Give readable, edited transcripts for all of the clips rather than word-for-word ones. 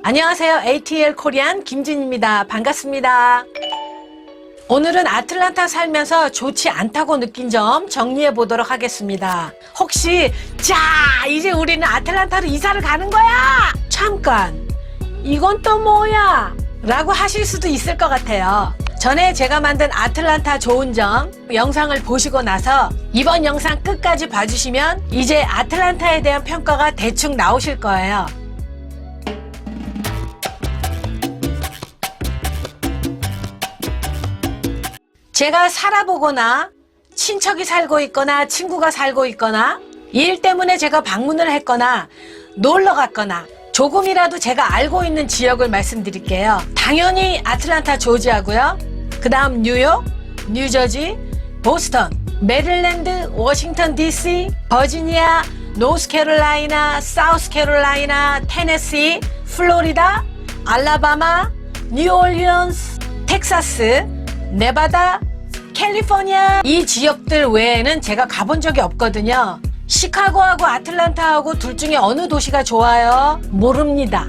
안녕하세요. ATL 코리안 김진입니다. 반갑습니다. 오늘은 아틀란타 살면서 좋지 않다고 느낀 점 정리해 보도록 하겠습니다. 혹시 자 이제 우리는 아틀란타로 이사를 가는 거야? 잠깐 이건 또 뭐야? 라고 하실 수도 있을 것 같아요. 전에 제가 만든 아틀란타 좋은 점 영상을 보시고 나서 이번 영상 끝까지 봐주시면 이제 아틀란타에 대한 평가가 대충 나오실 거예요. 제가 살아보거나 친척이 살고 있거나 친구가 살고 있거나 일 때문에 제가 방문을 했거나 놀러 갔거나 조금이라도 제가 알고 있는 지역을 말씀드릴게요. 당연히 아틀란타 조지아고요. 그 다음 뉴욕, 뉴저지, 보스턴, 메릴랜드, 워싱턴 DC, 버지니아, 노스캐롤라이나, 사우스캐롤라이나, 테네시, 플로리다, 알라바마, 뉴올리언스, 텍사스, 네바다, 캘리포니아 이 지역들 외에는 제가 가본 적이 없거든요. 시카고하고 아틀란타하고 둘 중에 어느 도시가 좋아요? 모릅니다.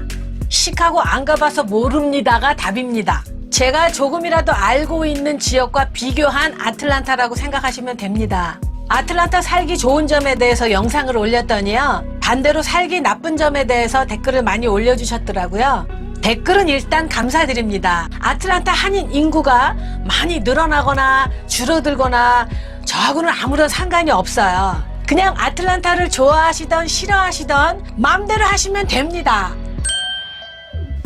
시카고 안 가봐서 모릅니다가 답입니다. 제가 조금이라도 알고 있는 지역과 비교한 아틀란타라고 생각하시면 됩니다. 아틀란타 살기 좋은 점에 대해서 영상을 올렸더니요. 반대로 살기 나쁜 점에 대해서 댓글을 많이 올려주셨더라고요. 댓글은 일단 감사드립니다. 아틀란타 한인 인구가 많이 늘어나거나 줄어들거나 저하고는 아무런 상관이 없어요. 그냥 아틀란타를 좋아하시던 싫어하시던 마음대로 하시면 됩니다.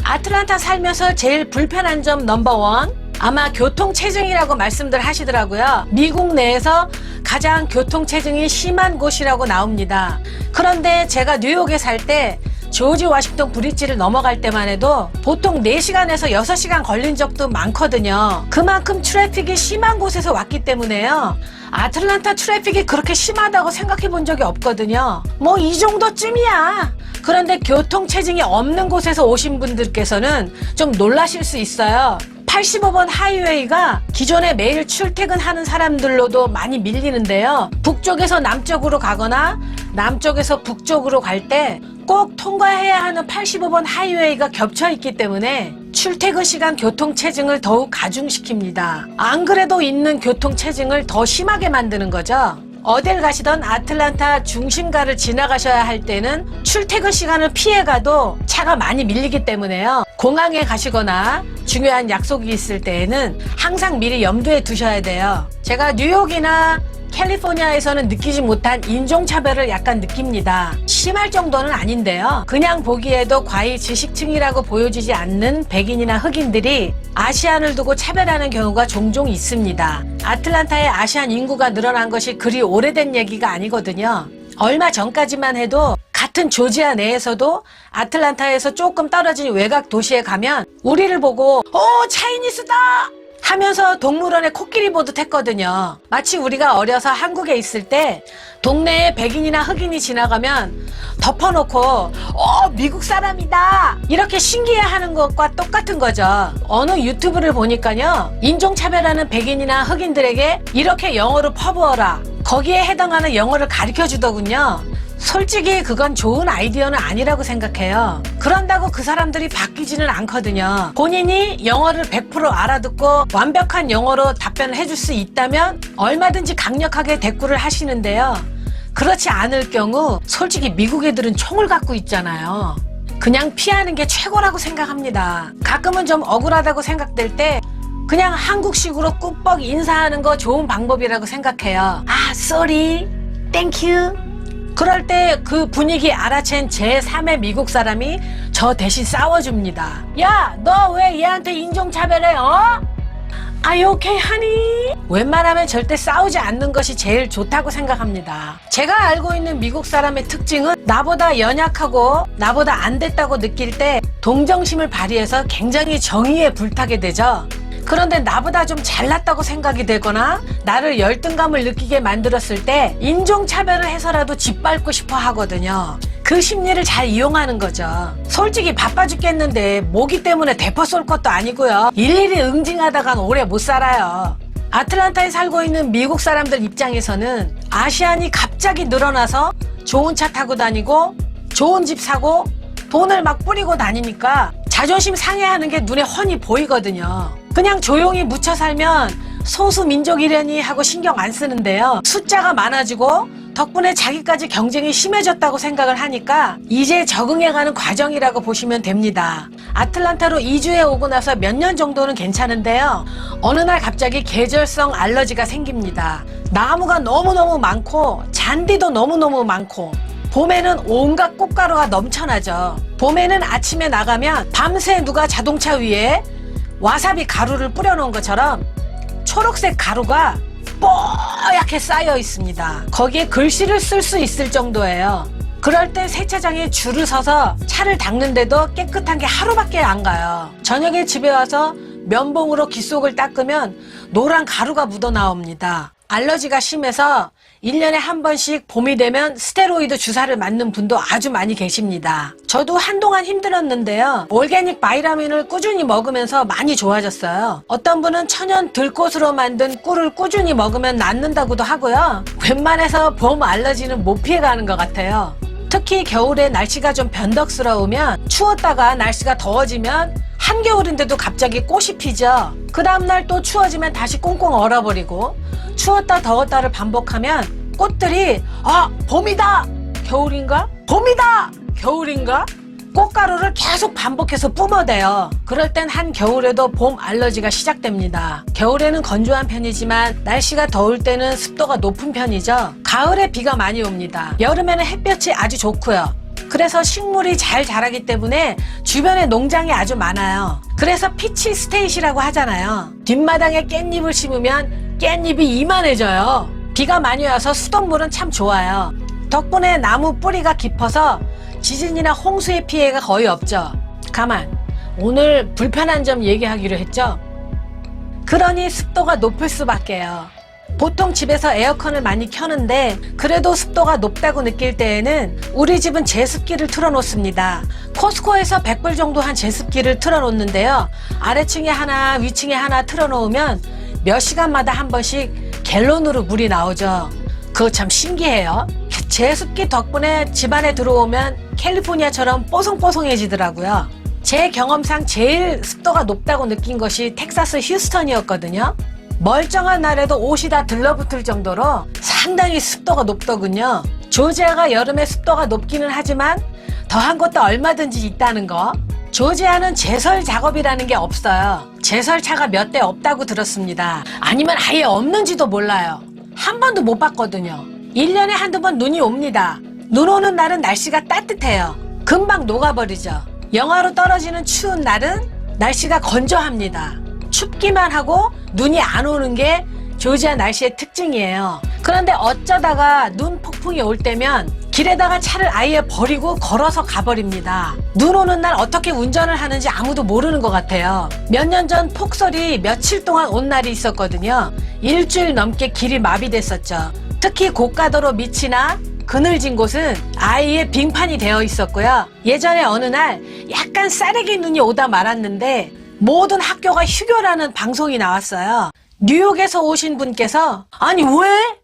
아틀란타 살면서 제일 불편한 점 넘버1 아마 교통체증이라고 말씀들 하시더라고요. 미국 내에서 가장 교통체증이 심한 곳이라고 나옵니다. 그런데 제가 뉴욕에 살 때 조지 워싱턴 브릿지를 넘어갈 때만 해도 보통 4시간에서 6시간 걸린 적도 많거든요. 그만큼 트래픽이 심한 곳에서 왔기 때문에요. 아틀란타 트래픽이 그렇게 심하다고 생각해 본 적이 없거든요. 뭐 이 정도쯤이야. 그런데 교통체증이 없는 곳에서 오신 분들께서는 좀 놀라실 수 있어요. 85번 하이웨이가 기존에 매일 출퇴근하는 사람들로도 많이 밀리는데요. 북쪽에서 남쪽으로 가거나 남쪽에서 북쪽으로 갈 때 꼭 통과해야 하는 85번 하이웨이가 겹쳐 있기 때문에 출퇴근 시간 교통체증을 더욱 가중시킵니다. 안 그래도 있는 교통체증을 더 심하게 만드는 거죠. 어딜 가시던 아틀란타 중심가를 지나가셔야 할 때는 출퇴근 시간을 피해가도 차가 많이 밀리기 때문에요. 공항에 가시거나 중요한 약속이 있을 때에는 항상 미리 염두에 두셔야 돼요. 제가 뉴욕이나 캘리포니아에서는 느끼지 못한 인종차별을 약간 느낍니다. 심할 정도는 아닌데요. 그냥 보기에도 과히 지식층이라고 보여지지 않는 백인이나 흑인들이 아시안을 두고 차별하는 경우가 종종 있습니다. 아틀란타의 아시안 인구가 늘어난 것이 그리 오래된 얘기가 아니거든요. 얼마 전까지만 해도 같은 조지아 내에서도 아틀란타에서 조금 떨어진 외곽 도시에 가면 우리를 보고 오 차이니스다! 하면서 동물원에 코끼리 보듯 했거든요. 마치 우리가 어려서 한국에 있을 때 동네에 백인이나 흑인이 지나가면 덮어놓고 미국 사람이다 이렇게 신기해하는 것과 똑같은 거죠. 어느 유튜브를 보니까요. 인종차별하는 백인이나 흑인들에게 이렇게 영어를 퍼부어라. 거기에 해당하는 영어를 가르쳐주더군요. 솔직히 그건 좋은 아이디어는 아니라고 생각해요. 그런다고 그 사람들이 바뀌지는 않거든요. 본인이 영어를 100% 알아듣고 완벽한 영어로 답변을 해줄 수 있다면 얼마든지 강력하게 대꾸를 하시는데요. 그렇지 않을 경우 솔직히 미국 애들은 총을 갖고 있잖아요. 그냥 피하는 게 최고라고 생각합니다. 가끔은 좀 억울하다고 생각될 때 그냥 한국식으로 꾹뻑 인사하는 거 좋은 방법이라고 생각해요. sorry, thank you. 그럴 때 그 분위기 알아챈 제3의 미국 사람이 저 대신 싸워줍니다. 야, 너 왜 얘한테 인종차별해, Are you okay, honey? 웬만하면 절대 싸우지 않는 것이 제일 좋다고 생각합니다. 제가 알고 있는 미국 사람의 특징은 나보다 연약하고 나보다 안 됐다고 느낄 때 동정심을 발휘해서 굉장히 정의에 불타게 되죠. 그런데 나보다 좀 잘났다고 생각이 되거나 나를 열등감을 느끼게 만들었을 때 인종차별을 해서라도 짓밟고 싶어 하거든요. 그 심리를 잘 이용하는 거죠. 솔직히 바빠 죽겠는데 모기 때문에 대포 쏠 것도 아니고요. 일일이 응징하다간 오래 못 살아요. 아틀란타에 살고 있는 미국 사람들 입장에서는 아시안이 갑자기 늘어나서 좋은 차 타고 다니고 좋은 집 사고 돈을 막 뿌리고 다니니까 자존심 상해하는 게 눈에 훤히 보이거든요. 그냥 조용히 묻혀 살면 소수민족이려니 하고 신경 안 쓰는데요. 숫자가 많아지고 덕분에 자기까지 경쟁이 심해졌다고 생각을 하니까 이제 적응해가는 과정이라고 보시면 됩니다. 아틀란타로 이주해 오고 나서 몇 년 정도는 괜찮은데요. 어느 날 갑자기 계절성 알러지가 생깁니다. 나무가 너무너무 많고 잔디도 너무너무 많고 봄에는 온갖 꽃가루가 넘쳐나죠. 봄에는 아침에 나가면 밤새 누가 자동차 위에 와사비 가루를 뿌려놓은 것처럼 초록색 가루가 뽀얗게 쌓여 있습니다. 거기에 글씨를 쓸 수 있을 정도예요. 그럴 때 세차장에 줄을 서서 차를 닦는데도 깨끗한 게 하루밖에 안 가요. 저녁에 집에 와서 면봉으로 귓속을 닦으면 노란 가루가 묻어 나옵니다. 알러지가 심해서 1년에 한 번씩 봄이 되면 스테로이드 주사를 맞는 분도 아주 많이 계십니다. 저도 한동안 힘들었는데요. 올게닉 바이라민을 꾸준히 먹으면서 많이 좋아졌어요. 어떤 분은 천연 들꽃으로 만든 꿀을 꾸준히 먹으면 낫는다고도 하고요. 웬만해서 봄 알러지는 못 피해가는 것 같아요. 특히 겨울에 날씨가 좀 변덕스러우면 추웠다가 날씨가 더워지면 한겨울인데도 갑자기 꽃이 피죠. 그 다음날 또 추워지면 다시 꽁꽁 얼어버리고 추웠다 더웠다를 반복하면 꽃들이 봄이다! 겨울인가? 봄이다! 겨울인가? 꽃가루를 계속 반복해서 뿜어대요. 그럴 땐 한겨울에도 봄 알러지가 시작됩니다. 겨울에는 건조한 편이지만 날씨가 더울 때는 습도가 높은 편이죠. 가을에 비가 많이 옵니다. 여름에는 햇볕이 아주 좋고요. 그래서 식물이 잘 자라기 때문에 주변에 농장이 아주 많아요. 그래서 피치 스테이시라고 하잖아요. 뒷마당에 깻잎을 심으면 깻잎이 이만해져요. 비가 많이 와서 수돗물은 참 좋아요. 덕분에 나무 뿌리가 깊어서 지진이나 홍수의 피해가 거의 없죠. 가만, 오늘 불편한 점 얘기하기로 했죠? 그러니 습도가 높을 수밖에요. 보통 집에서 에어컨을 많이 켜는데 그래도 습도가 높다고 느낄 때에는 우리 집은 제습기를 틀어놓습니다. 코스코에서 100불 정도 한 제습기를 틀어놓는데요. 아래층에 하나 위층에 하나 틀어놓으면 몇 시간마다 한 번씩 갤론으로 물이 나오죠. 그거 참 신기해요. 제습기 덕분에 집안에 들어오면 캘리포니아처럼 뽀송뽀송해지더라고요. 제 경험상 제일 습도가 높다고 느낀 것이 텍사스 휴스턴이었거든요. 멀쩡한 날에도 옷이 다 들러붙을 정도로 상당히 습도가 높더군요. 조지아가 여름에 습도가 높기는 하지만 더한 것도 얼마든지 있다는 거. 조지아는 제설 작업이라는 게 없어요. 제설차가 몇 대 없다고 들었습니다. 아니면 아예 없는지도 몰라요. 한 번도 못 봤거든요. 1년에 한두 번 눈이 옵니다. 눈 오는 날은 날씨가 따뜻해요. 금방 녹아버리죠. 영하로 떨어지는 추운 날은 날씨가 건조합니다. 춥기만 하고 눈이 안 오는 게 조지아 날씨의 특징이에요. 그런데 어쩌다가 눈 폭풍이 올 때면 길에다가 차를 아예 버리고 걸어서 가버립니다. 눈 오는 날 어떻게 운전을 하는지 아무도 모르는 것 같아요. 몇 년 전 폭설이 며칠 동안 온 날이 있었거든요. 일주일 넘게 길이 마비됐었죠. 특히 고가도로 밑이나 그늘진 곳은 아예 빙판이 되어 있었고요. 예전에 어느 날 약간 싸래기 눈이 오다 말았는데 모든 학교가 휴교라는 방송이 나왔어요. 뉴욕에서 오신 분께서 아니 왜?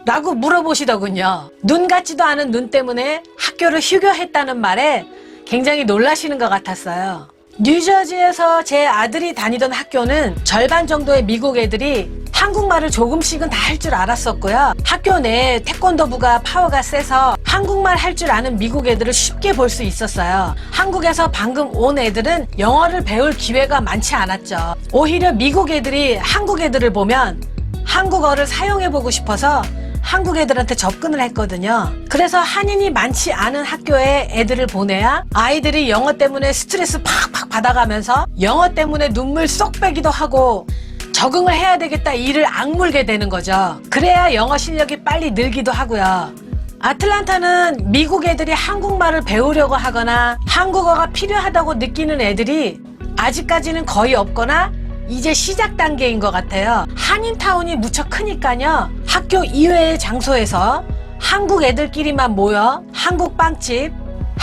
라고 물어보시더군요. 눈 같지도 않은 눈 때문에 학교를 휴교했다는 말에 굉장히 놀라시는 것 같았어요. 뉴저지에서 제 아들이 다니던 학교는 절반 정도의 미국 애들이 한국말을 조금씩은 다 할 줄 알았었고요. 학교 내에 태권도부가 파워가 세서 한국말 할 줄 아는 미국 애들을 쉽게 볼 수 있었어요. 한국에서 방금 온 애들은 영어를 배울 기회가 많지 않았죠. 오히려 미국 애들이 한국 애들을 보면 한국어를 사용해보고 싶어서 한국 애들한테 접근을 했거든요. 그래서 한인이 많지 않은 학교에 애들을 보내야 아이들이 영어 때문에 스트레스 팍팍 받아가면서 영어 때문에 눈물 쏙 빼기도 하고 적응을 해야 되겠다 이를 악물게 되는 거죠. 그래야 영어 실력이 빨리 늘기도 하고요. 아틀란타는 미국 애들이 한국말을 배우려고 하거나 한국어가 필요하다고 느끼는 애들이 아직까지는 거의 없거나 이제 시작 단계인 것 같아요. 한인타운이 무척 크니까요. 학교 이외의 장소에서 한국 애들끼리만 모여 한국 빵집,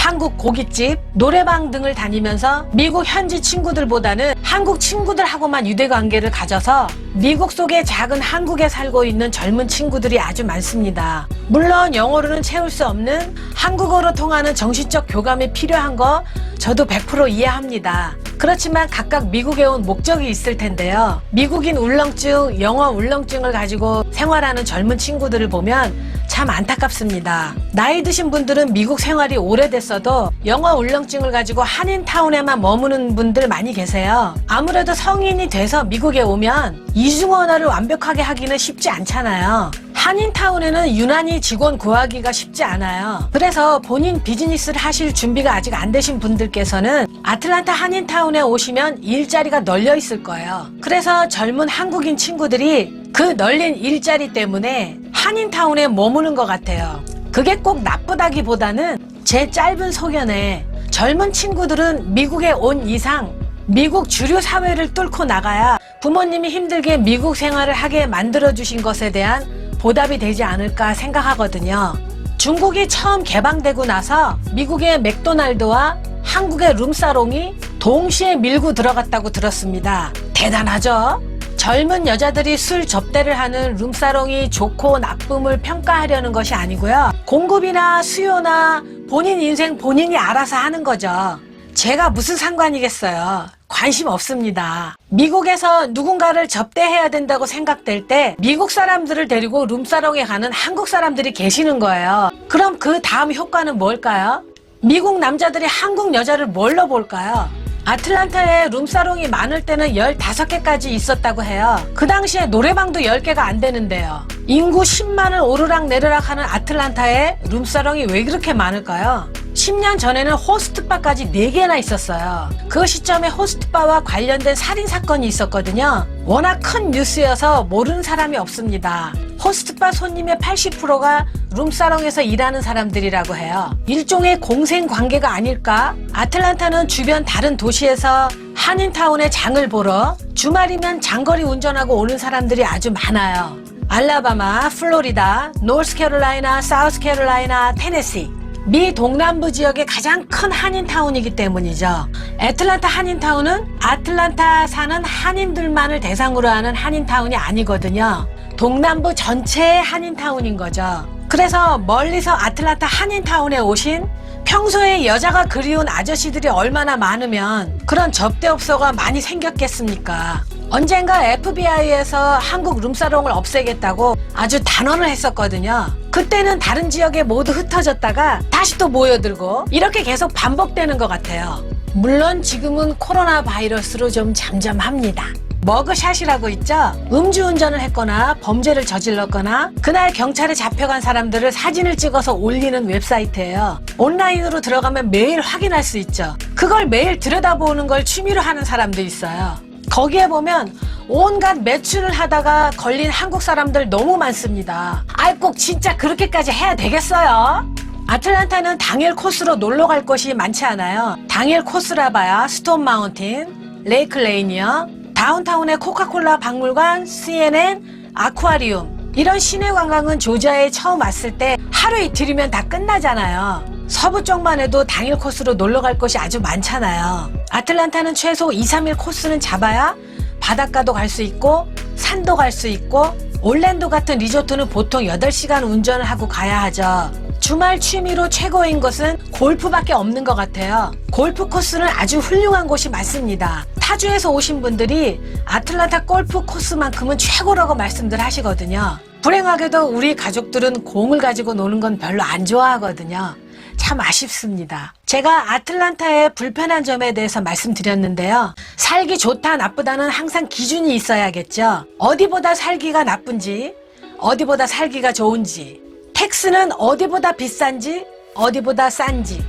한국 고깃집, 노래방 등을 다니면서 미국 현지 친구들보다는 한국 친구들하고만 유대관계를 가져서 미국 속의 작은 한국에 살고 있는 젊은 친구들이 아주 많습니다. 물론 영어로는 채울 수 없는 한국어로 통하는 정신적 교감이 필요한 거 저도 100% 이해합니다. 그렇지만 각각 미국에 온 목적이 있을 텐데요. 미국인 울렁증, 영어 울렁증을 가지고 생활하는 젊은 친구들을 보면 참 안타깝습니다. 나이 드신 분들은 미국 생활이 오래됐어도 영어 울렁증을 가지고 한인타운에만 머무는 분들 많이 계세요. 아무래도 성인이 돼서 미국에 오면 이중 언어를 완벽하게 하기는 쉽지 않잖아요. 한인타운에는 유난히 직원 구하기가 쉽지 않아요. 그래서 본인 비즈니스를 하실 준비가 아직 안 되신 분들께서는 아틀란타 한인타운에 오시면 일자리가 널려 있을 거예요. 그래서 젊은 한국인 친구들이 그 널린 일자리 때문에 한인타운에 머무는 것 같아요. 그게 꼭 나쁘다기보다는 제 짧은 소견에 젊은 친구들은 미국에 온 이상 미국 주류 사회를 뚫고 나가야 부모님이 힘들게 미국 생활을 하게 만들어주신 것에 대한 보답이 되지 않을까 생각하거든요. 중국이 처음 개방되고 나서 미국의 맥도날드와 한국의 룸사롱이 동시에 밀고 들어갔다고 들었습니다. 대단하죠? 젊은 여자들이 술 접대를 하는 룸사롱이 좋고 나쁨을 평가하려는 것이 아니고요. 공급이나 수요나 본인 인생 본인이 알아서 하는 거죠. 제가 무슨 상관이겠어요. 관심 없습니다. 미국에서 누군가를 접대해야 된다고 생각될 때 미국 사람들을 데리고 룸사롱에 가는 한국 사람들이 계시는 거예요. 그럼 그 다음 효과는 뭘까요? 미국 남자들이 한국 여자를 뭘로 볼까요? 아틀란타에 룸사롱이 많을 때는 15개까지 있었다고 해요. 그 당시에 노래방도 10개가 안 되는데요. 인구 10만을 오르락내리락 하는 아틀란타에 룸사롱이 왜 그렇게 많을까요? 10년 전에는 호스트바까지 4개나 있었어요. 그 시점에 호스트바와 관련된 살인사건이 있었거든요. 워낙 큰 뉴스여서 모르는 사람이 없습니다. 호스트바 손님의 80%가 룸사롱에서 일하는 사람들이라고 해요. 일종의 공생관계가 아닐까? 아틀란타는 주변 다른 도시에서 한인타운에 장을 보러 주말이면 장거리 운전하고 오는 사람들이 아주 많아요. 알라바마, 플로리다, 노스캐롤라이나, 사우스캐롤라이나, 테네시 미 동남부 지역의 가장 큰 한인타운이기 때문이죠. 애틀란타 한인타운은 아틀란타 사는 한인들만을 대상으로 하는 한인타운이 아니거든요. 동남부 전체의 한인타운인 거죠. 그래서 멀리서 아틀란타 한인타운에 오신 평소에 여자가 그리운 아저씨들이 얼마나 많으면 그런 접대업소가 많이 생겼겠습니까? 언젠가 FBI에서 한국 룸사롱을 없애겠다고 아주 단언을 했었거든요. 그때는 다른 지역에 모두 흩어졌다가 다시 또 모여들고 이렇게 계속 반복되는 것 같아요. 물론 지금은 코로나 바이러스로 좀 잠잠합니다. 머그샷이라고 있죠? 음주운전을 했거나 범죄를 저질렀거나 그날 경찰에 잡혀간 사람들을 사진을 찍어서 올리는 웹사이트예요. 온라인으로 들어가면 매일 확인할 수 있죠. 그걸 매일 들여다보는 걸 취미로 하는 사람도 있어요. 거기에 보면 온갖 매출을 하다가 걸린 한국 사람들 너무 많습니다. 아이 꼭 진짜 그렇게까지 해야 되겠어요? 아틀란타는 당일 코스로 놀러 갈 곳이 많지 않아요. 당일 코스라 봐야 스톤 마운틴, 레이크 레인이요. 다운타운의 코카콜라 박물관, CNN, 아쿠아리움 이런 시내 관광은 조지아에 처음 왔을 때 하루 이틀이면 다 끝나잖아요. 서부 쪽만 해도 당일 코스로 놀러 갈 곳이 아주 많잖아요. 아틀란타는 최소 2, 3일 코스는 잡아야 바닷가도 갈 수 있고 산도 갈 수 있고 올랜도 같은 리조트는 보통 8시간 운전을 하고 가야 하죠. 주말 취미로 최고인 것은 골프밖에 없는 것 같아요. 골프 코스는 아주 훌륭한 곳이 많습니다. 타주에서 오신 분들이 아틀란타 골프 코스만큼은 최고라고 말씀들 하시거든요. 불행하게도 우리 가족들은 공을 가지고 노는 건 별로 안 좋아하거든요. 참 아쉽습니다. 제가 아틀란타의 불편한 점에 대해서 말씀드렸는데요. 살기 좋다 나쁘다는 항상 기준이 있어야겠죠. 어디보다 살기가 나쁜지 어디보다 살기가 좋은지 텍스는 어디보다 비싼지 어디보다 싼지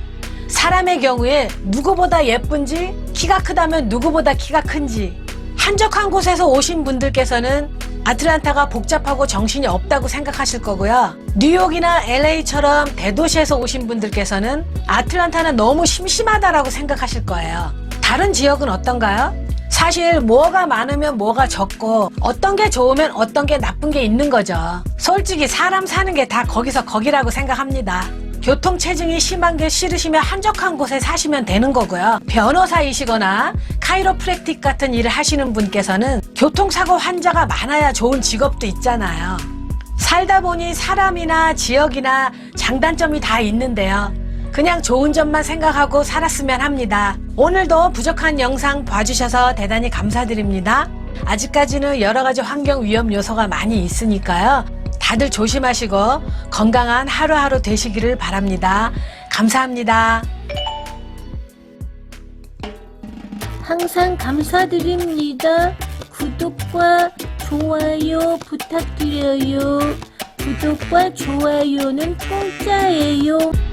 사람의 경우에 누구보다 예쁜지 키가 크다면 누구보다 키가 큰지 한적한 곳에서 오신 분들께서는 아틀란타가 복잡하고 정신이 없다고 생각하실 거고요. 뉴욕이나 LA처럼 대도시에서 오신 분들께서는 아틀란타는 너무 심심하다라고 생각하실 거예요. 다른 지역은 어떤가요? 사실 뭐가 많으면 뭐가 적고 어떤 게 좋으면 어떤 게 나쁜 게 있는 거죠. 솔직히 사람 사는 게 다 거기서 거기라고 생각합니다. 교통체증이 심한 게 싫으시면 한적한 곳에 사시면 되는 거고요. 변호사이시거나 카이로프랙틱 같은 일을 하시는 분께서는 교통사고 환자가 많아야 좋은 직업도 있잖아요. 살다 보니 사람이나 지역이나 장단점이 다 있는데요. 그냥 좋은 점만 생각하고 살았으면 합니다. 오늘도 부족한 영상 봐주셔서 대단히 감사드립니다. 아직까지는 여러 가지 환경 위험 요소가 많이 있으니까요. 다들 조심하시고 건강한 하루하루 되시기를 바랍니다. 감사합니다. 항상 감사드립니다. 구독과 좋아요 부탁드려요. 구독과 좋아요는 공짜예요.